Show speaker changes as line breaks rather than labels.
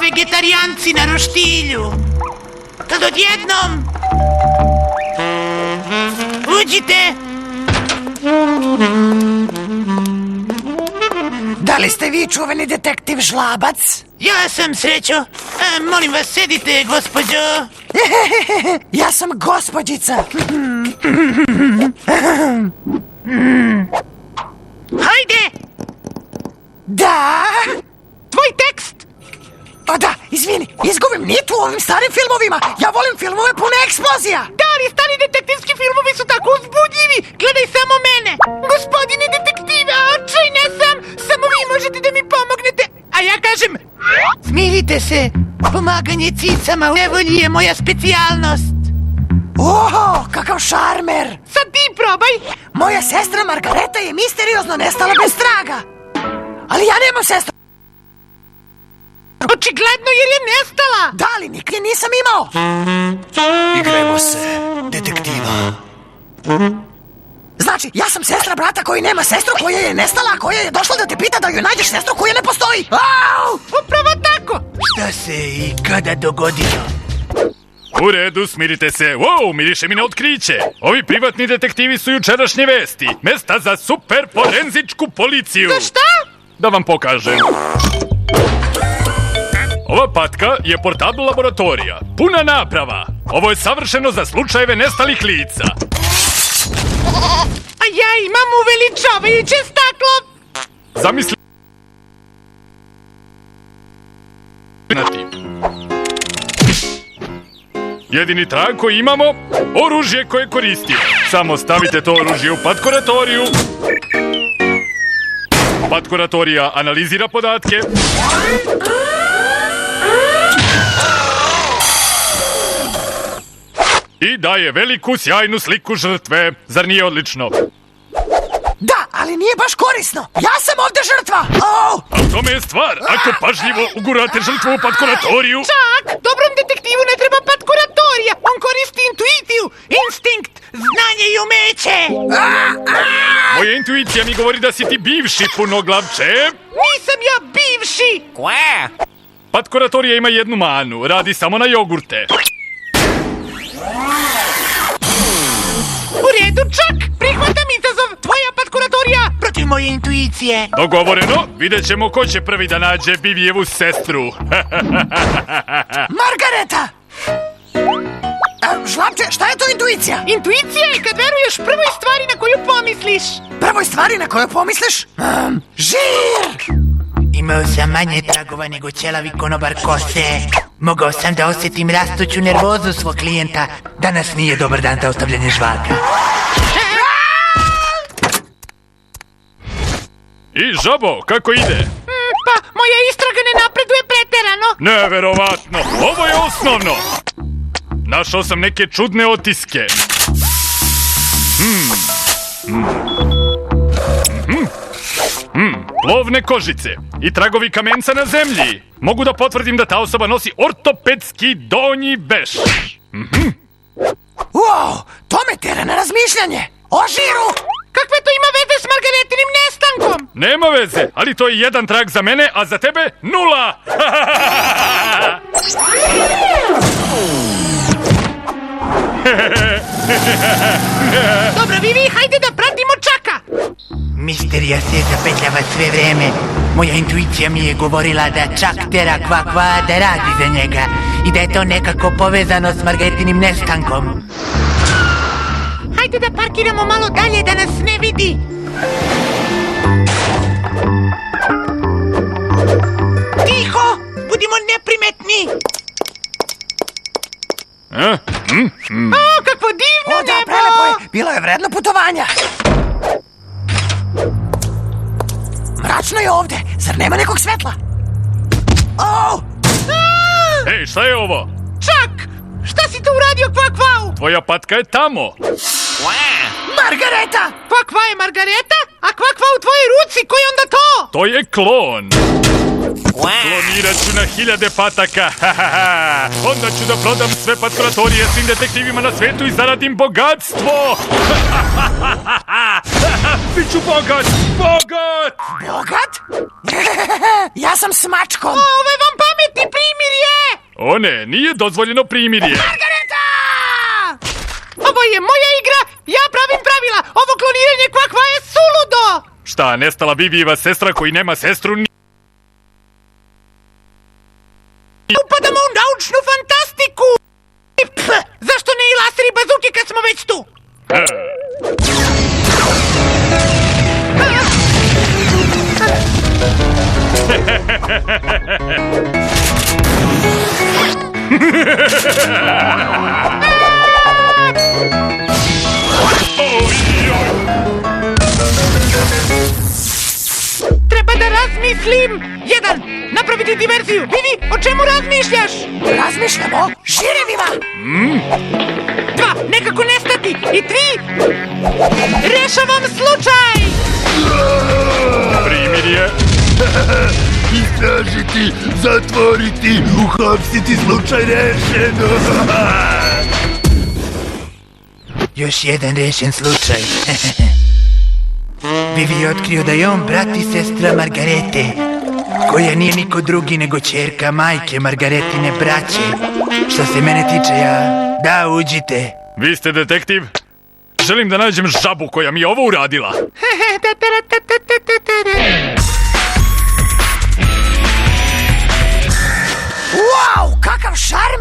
vegetarijanci na roštilju. Kad odjednom... Uđite!
Da li ste vi čuveni detektiv Žlabac?
Ja sam Srećo. Molim vas, sedite, gospođo.
Ja sam gospođica.
Hajde!
Da?
Tvoj tekst!
O da, izvini, izgubim nit u ovim starim filmovima. Ja volim filmove pune eksplozija.
Da, ali stari detektivski filmovi su tako uzbudljivi. Gledaj samo mene. Gospodine detektive, očajna sam. Samo vi možete da mi pomognete. A ja kažem, smirite se. Pomaganje cicama u nevolji je moja specijalnost.
Oho, kakav šarmer.
Sad ti probaj.
Moja sestra Margareta je misteriozno nestala bez traga. Ali ja nemam sestru.
Očigledno jer je nestala.
Da, ali nikad je nisam imao. Igrajmo se, detektiva. Znači, ja sam sestra brata koji nema sestru, koja je nestala, a koja je došla da te pita da joj nađeš sestru koja ne postoji. Au!
Upravo tako. Šta se i kada dogodilo?
U redu, smirite se. Wow, miriše mi na otkriće. Ovi privatni detektivi su jučerašnje vesti. Mesta za super forenzičku policiju.
Za šta?
Da vam pokažem. Ova patka je portabl laboratorija. Puna naprava. Ovo je savršeno za slučajeve nestalih lica.
A ja imam uveličavajuće staklo.
Zamisli... Jedini trag koji imamo, oružje koje koristimo. Samo stavite to oružje u patkuratoriju. Patkuratorija analizira podatke. I daje veliku, sjajnu sliku žrtve. Zar nije odlično?
Da, ali nije baš korisno. Ja sam ovde žrtva. Oh!
A u tome je stvar. Ako pažljivo ugurate žrtvu u patkuratoriju...
Čak, dobrom detektivu ne treba patkuratorija. On koristi intuiciju, instinkt, znanje i umeće.
Moja intuicija mi govori da si ti bivši punoglavče.
Nisam ja bivši.
Patkuratorija ima jednu manu. Radi samo na jogurte.
U redu, Čak, prihvatam izazov. Tvoja patkuratorija protiv moje intuicije.
Dogovoreno, vidjet ćemo ko će prvi da nađe Bivijevu sestru.
Margareta! Žlapče, šta je to intuicija?
Intuicija je kad veruješ prvoj stvari na koju pomisliš.
Prvoj stvari na koju pomisliš? Žir!
Imao sam manje tragova nego ćelavi konobar kose. Mogao sam da osjetim rastuću nervozu svog klijenta. Danas nije dobar dan za ostavljanje žvaka.
I žabo, kako ide?
Pa, moja istraga ne napreduje preterano.
Neverovatno, ovo je osnovno. Našao sam neke čudne otiske. Plovne kožice i tragovi kamenca na zemlji. Mogu da potvrdim da ta osoba nosi ortopedski donji veš.
Wow, to me tera na razmišljanje. O žiru!
Kakve to ima veze s Margaretinim nestankom?
Nema veze, ali to je jedan trag za mene, a za tebe 0.
Dobro, Vivi, hajde da pratimo Čaka. Misterija se zapetljava sve vreme. Moja intuicija mi je govorila da Čak tera Kva da radi za njega i da je to nekako povezano s Margaretinim nestankom. Hajde da parkiramo malo dalje da nas ne vidi. Tiho, budimo neprimetni. O, kakvo divno
O da,
nebo!
prelepo je. Bilo je vredno putovanja. Mračno je ovde. Zar nema nekog svetla? Oh!
Ej, šta je ovo?
Čak, šta si tu uradio Kva?
Tvoja patka je tamo.
Margareta!
Kva je Margareta, a Kva u tvojoj ruci, koji je onda to?
To je klon. Klonirat ću na 1000 pataka. Onda ću da prodam sve patkuratorije svim detektivima na svetu i zaradim bogatstvo. Biću bogat!
Bogat? Ja sam s mačkom.
Ovo je vam pametni primjer.
O ne, nije dozvoljeno primirje.
Margareta!
Ovo je moja igra, ja pravim pravila. Ovo kloniranje kvakva je suludo.
Šta, nestala Vivijeva sestra koji nema sestru?
Upadamo u naučnu fantastiku. Zašto ne i laser i bazuke kad smo već tu? Treba da razmislim. 1. Napraviti diverziju. Vivi, o čemu razmišljaš?
Razmišljamo o žirevima.
2. Nekako nestati. I 3. Rešavam slučaj.
Primirje.
Istražiti, zatvoriti, uhapsiti, slučaj rešeno.
Još jedan rešen slučaj. Vivi je otkrio da je on brat i sestra Margarete, koja nije niko drugi nego ćerka majke Margaretine braće. Što se mene tiče, da, uđite.
Vi ste detektiv? Želim da nađem žabu koja mi je ovo uradila.
Wow, kakav šarm